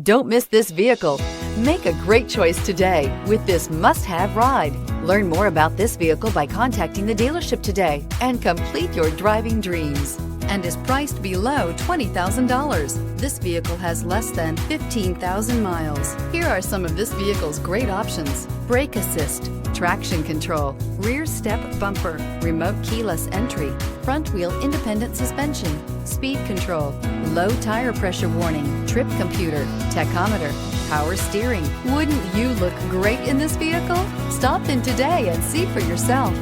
Don't miss this vehicle. Make a great choice today with this must-have ride. Learn more about this vehicle by contacting the dealership today and complete your driving dreams, and is priced below $20,000. This vehicle has less than 15,000 miles. Here are some of this vehicle's great options: brake assist, traction control, rear step bumper, remote keyless entry, front wheel independent suspension, speed control, low tire pressure warning, trip computer, tachometer, power steering. Wouldn't you look great in this vehicle? Stop in today and see for yourself.